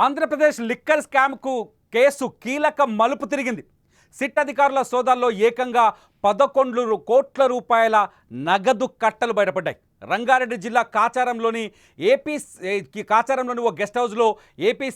Andhra Pradesh liquor స్కామ్కు case కీలక మలుపు తిరిగింది. సిట్ అధికారుల సోదాల్లో ఏకంగా 11 కోట్ల రూపాయల నగదు కట్టలు బయటపడ్డాయి. రంగారెడ్డి జిల్లా కాచారంలోని ఓ గెస్ట్ హౌస్లో ఏపీ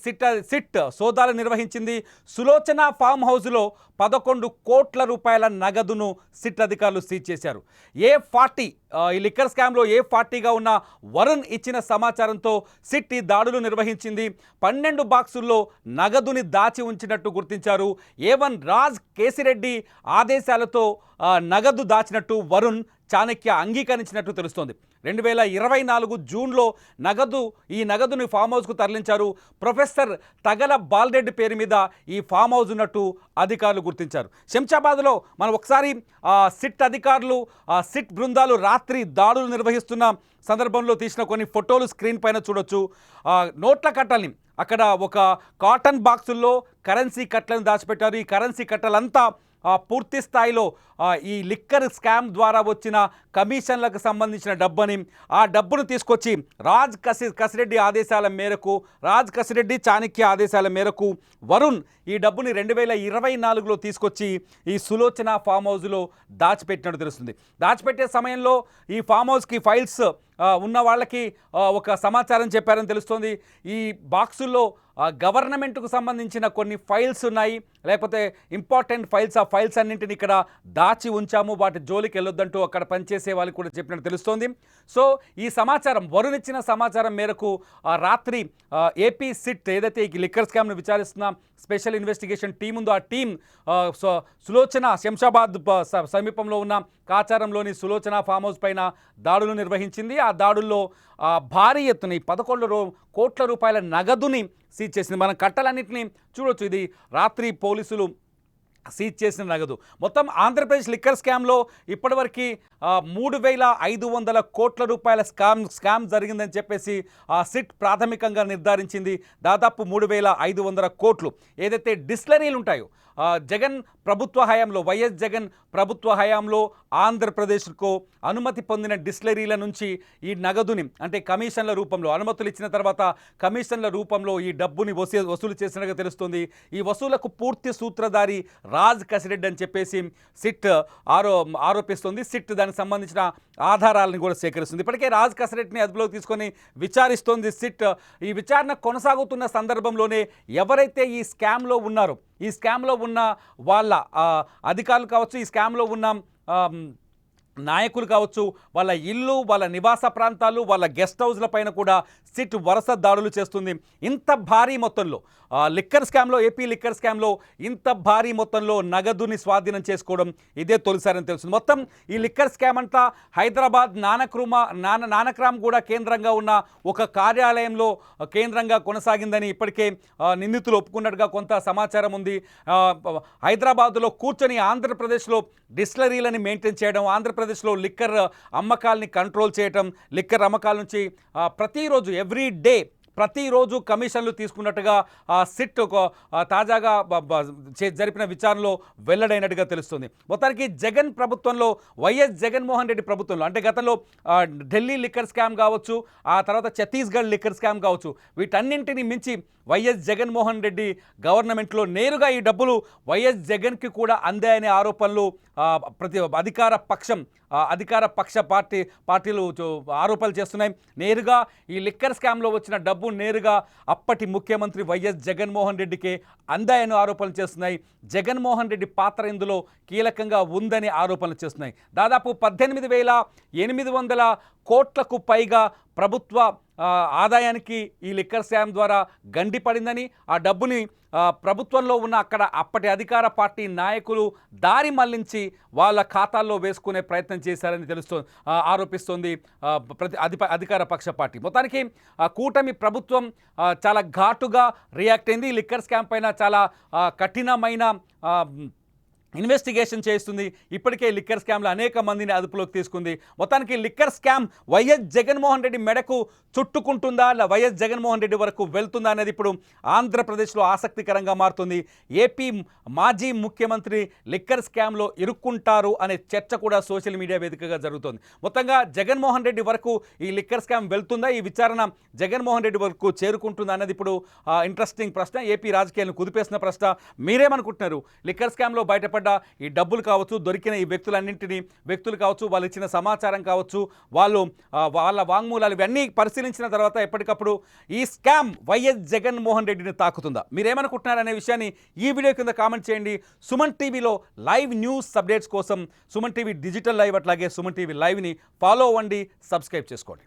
సిట్ సోదాలు నిర్వహించింది. సులోచన ఫామ్ హౌస్లో 11 కోట్ల రూపాయల నగదును సిట్ అధికారులు సీజ్ చేశారు. A40 ఈ లిక్కర్ స్కామ్లో A40గా ఉన్న వరుణ్ ఇచ్చిన సమాచారంతో సిట్ ఈ దాడులు నిర్వహించింది. 12 బాక్సుల్లో నగదుని దాచి ఉంచినట్టు గుర్తించారు. A1 రాజ్ కేసిరెడ్డి ఆదేశాలతో నగదు దాచినట్టు వరుణ్ చాణక్య అంగీకరించినట్టు తెలుస్తోంది. 2024 జూన్లో ఈ నగదుని ఫామ్ హౌస్కు తరలించారు. ప్రొఫెసర్ తగల బాలరెడ్డి పేరు మీద ఈ ఫామ్ హౌస్ ఉన్నట్టు అధికారులు గుర్తించారు. శంషాబాద్లో మనం ఒకసారి సిట్ అధికారులు సిట్ బృందాలు రాత్రి దాడులు నిర్వహిస్తున్న సందర్భంలో తీసిన కొన్ని ఫోటోలు స్క్రీన్ పైన చూడొచ్చు. నోట్ల కట్టల్ని అక్కడ ఒక కాటన్ బాక్సుల్లో కరెన్సీ కట్టలను దాచిపెట్టారు. ఈ కరెన్సీ కట్టలంతా పూర్తి స్థాయిలో ఈ లిక్కర్ స్కామ్ ద్వారా వచ్చిన కమిషన్లకు సంబంధించిన డబ్బుని ఆ డబ్బును తీసుకొచ్చి కసిరెడ్డి ఆదేశాల మేరకు చాణక్య ఆదేశాల మేరకు వరుణ్ ఈ డబ్బుని 2024లో తీసుకొచ్చి ఈ సులోచన ఫామ్ హౌస్లో దాచిపెట్టినట్టు తెలుస్తుంది. దాచిపెట్టే సమయంలో ఈ ఫామ్ హౌస్కి ఫైల్స్ ఉన్న వాళ్ళకి ఒక సమాచారం చెప్పారని తెలుస్తోంది. ఈ బాక్సుల్లో గవర్నమెంట్కు సంబంధించిన కొన్ని ఫైల్స్ ఉన్నాయి, లేకపోతే ఇంపార్టెంట్ ఫైల్స్. ఆ ఫైల్స్ అన్నింటిని ఇక్కడ దాచి ఉంచాము, వాటి జోలికి వెళ్ళొద్దంటూ అక్కడ పనిచేసే వాళ్ళకి కూడా చెప్పినట్టు తెలుస్తోంది. సో ఈ సమాచారం వరుణ్ ఇచ్చిన సమాచారం మేరకు రాత్రి ఏపీ సిట్ ఏదైతే ఈ లిక్కర్ స్కామ్ను విచారిస్తున్న స్పెషల్ ఇన్వెస్టిగేషన్ టీం ఉందో ఆ టీం సులోచన శంషాబాద్ సమీపంలో ఉన్న కాచారంలోని సులోచన ఫామ్ హౌస్ పైన దాడులు నిర్వహించింది. ఆ దాడుల్లో భారీ ఎత్తున 11 కోట్ల రూపాయల నగదుని సీజ్ చేసింది. మనం కట్టలన్నింటినీ చూడొచ్చు. ఇది రాత్రి పోలీసులు సీజ్ చేసిన నగదు. మొత్తం ఆంధ్రప్రదేశ్ లిక్కర్ స్కామ్లో ఇప్పటివరకు 3,500 కోట్ల రూపాయల స్కామ్ జరిగిందని చెప్పేసి సిట్ ప్రాథమికంగా నిర్ధారించింది. దాదాపు 3,500 కోట్లు ఏదైతే డిస్టిలరీలు ఉంటాయో జగన్ ప్రభుత్వ హయాంలో, వైఎస్ జగన్ ప్రభుత్వ హయాంలో ఆంధ్రప్రదేశ్కు అనుమతి పొందిన డిస్టిలరీల నుంచి ఈ నగదుని అంటే కమిషన్ల రూపంలో అనుమతులు ఇచ్చిన తర్వాత కమిషన్ల రూపంలో ఈ డబ్బుని వసూలు చేసినట్టుగా తెలుస్తుంది. ఈ వసూలకు పూర్తి సూత్రధారి రాజ్ కసిరెడ్డి అని చెప్పేసి సిట్ ఆరోపిస్తుంది. సిట్ దానికి సంబంధించిన ఆధారాలను కూడా సేకరిస్తుంది. ఇప్పటికే రాజ్ కసిరెడ్డిని అదుపులోకి తీసుకొని విచారిస్తోంది సిట్. ఈ విచారణ కొనసాగుతున్న సందర్భంలోనే ఎవరైతే ఈ స్కామ్లో ఉన్నారో, ఈ స్కామ్లో ఉన్న వాళ్ళ అధికారులు కావచ్చు, ఈ స్కామ్లో ఉన్న నాయకులు కావచ్చు, వాళ్ళ ఇల్లు, వాళ్ళ నివాస ప్రాంతాలు, వాళ్ళ గెస్ట్ హౌస్ల పైన కూడా సిట్ వరుస దాడులు చేస్తుంది. ఇంత భారీ మొత్తంలో లిక్కర్ స్కామ్లో, ఏపీ లిక్కర్ స్కామ్లో ఇంత భారీ మొత్తంలో నగదుని స్వాధీనం చేసుకోవడం ఇదే తొలిసారని తెలుస్తుంది. మొత్తం ఈ లిక్కర్ స్కామ్ అంతా హైదరాబాద్ నానక్రామ్ కూడా కేంద్రంగా ఉన్న ఒక కార్యాలయంలో కేంద్రంగా కొనసాగిందని ఇప్పటికే నిందితులు ఒప్పుకున్నట్టుగా కొంత సమాచారం ఉంది. హైదరాబాదులో కూర్చొని ఆంధ్రప్రదేశ్లో డిస్టిలరీలని మెయింటైన్ చేయడం, ఆంధ్రప్రదేశ్లో లిక్కర్ అమ్మకాలని కంట్రోల్ చేయడం, లిక్కర్ అమ్మకాల నుంచి ప్రతిరోజు ప్రతిరోజు కమిషన్లు తీసుకున్నట్టుగా సిట్ తాజాగా జరిపిన విచారణలో వెల్లడైనట్టుగా తెలుస్తుంది. మొత్తానికి జగన్ ప్రభుత్వంలో, వైఎస్ జగన్మోహన్ రెడ్డి ప్రభుత్వంలో, అంటే గతంలో ఢిల్లీ లిక్కర్ స్కామ్ కావచ్చు, ఆ తర్వాత ఛత్తీస్గఢ్ లిక్కర్ స్కామ్ కావచ్చు, వీటన్నింటినీ మించి వైఎస్ జగన్మోహన్ రెడ్డి గవర్నమెంట్లో నేరుగా ఈ డబ్బులు వైఎస్ జగన్కి కూడా అందాయనే ఆరోపణలు అధికార పక్ష పార్టీలు ఆరోపణలు చేస్తున్నాయి. నేరుగా ఈ లిక్కర్ స్కామ్లో వచ్చిన డబ్బు నేరుగా అప్పటి ముఖ్యమంత్రి వైఎస్ జగన్మోహన్ రెడ్డికే అందాయని ఆరోపణలు చేస్తున్నాయి. జగన్మోహన్ రెడ్డి పాత్ర ఇందులో కీలకంగా ఉందని ఆరోపణలు చేస్తున్నాయి. దాదాపు 18,800 కోట్లకు పైగా ప్రభుత్వ ఆదాయానికి ఈ లిక్కర్ స్కామ్ ద్వారా గండి పడిందని, ఆ డబ్బుని ప్రభుత్వంలో ఉన్న అప్పటి అధికార పార్టీ నాయకులు దారి మళ్లించి వాళ్ళ ఖాతాల్లో వేసుకునే ప్రయత్నం చేశారని ఆరోపిస్తోంది అధికార పక్ష పార్టీ. మొత్తానికి కూటమి ప్రభుత్వం చాలా ఘాటుగా రియాక్ట్ అయింది. ఈ లిక్కర్ స్కామ్ పైన చాలా కఠినమైన ఇన్వెస్టిగేషన్ చేస్తుంది. ఇప్పటికే లిక్కర్ స్కామ్లో అనేక మందిని అదుపులోకి తీసుకుంది. మొత్తానికి liquor scam YS Jaganmohan Reddy మెడకు చుట్టుకుంటుందా, వైఎస్ జగన్మోహన్ రెడ్డి వరకు వెళ్తుందా అనేది ఇప్పుడు ఆంధ్రప్రదేశ్లో ఆసక్తికరంగా మారుతుంది. ఏపీ మాజీ ముఖ్యమంత్రి లిక్కర్ స్కామ్లో ఇరుక్కుంటారు అనే చర్చ కూడా సోషల్ మీడియా వేదికగా జరుగుతోంది. మొత్తంగా జగన్మోహన్ రెడ్డి వరకు ఈ లిక్కర్ స్కామ్ వెళ్తుందా, ఈ విచారణ జగన్మోహన్ రెడ్డి వరకు చేరుకుంటుందా అన్నది ఇప్పుడు ఇంట్రెస్టింగ్ ప్రశ్న, ఏపీ రాజకీయాలను కుదిపేసిన ప్రశ్న. మీరేమనుకుంటున్నారు? లిక్కర్ స్కామ్లో బయటపడ్డ ఈ డబ్బులు కావచ్చు, దొరికిన ఈ వ్యక్తులు కావచ్చు, వాళ్ళు ఇచ్చిన సమాచారం కావచ్చు, వాళ్ళ వాంగ్మూలాలు ఇవన్నీ పరిశీలించిన తర్వాత ఎప్పటికప్పుడు ఈ స్కామ్ వైఎస్ జగన్మోహన్ రెడ్డిని తాకుతుందా? మీరేమనుకుంటున్నారనే విషయాన్ని ఈ వీడియో కింద కామెంట్ చేయండి. సుమన్ టీవీలో లైవ్ న్యూస్ అప్డేట్స్ కోసం సుమన్ టీవీ డిజిటల్ లైవ్ అట్లాగే సుమన్ టీవీ లైవ్ని ఫాలో అవ్వండి, సబ్స్క్రైబ్ చేసుకోండి.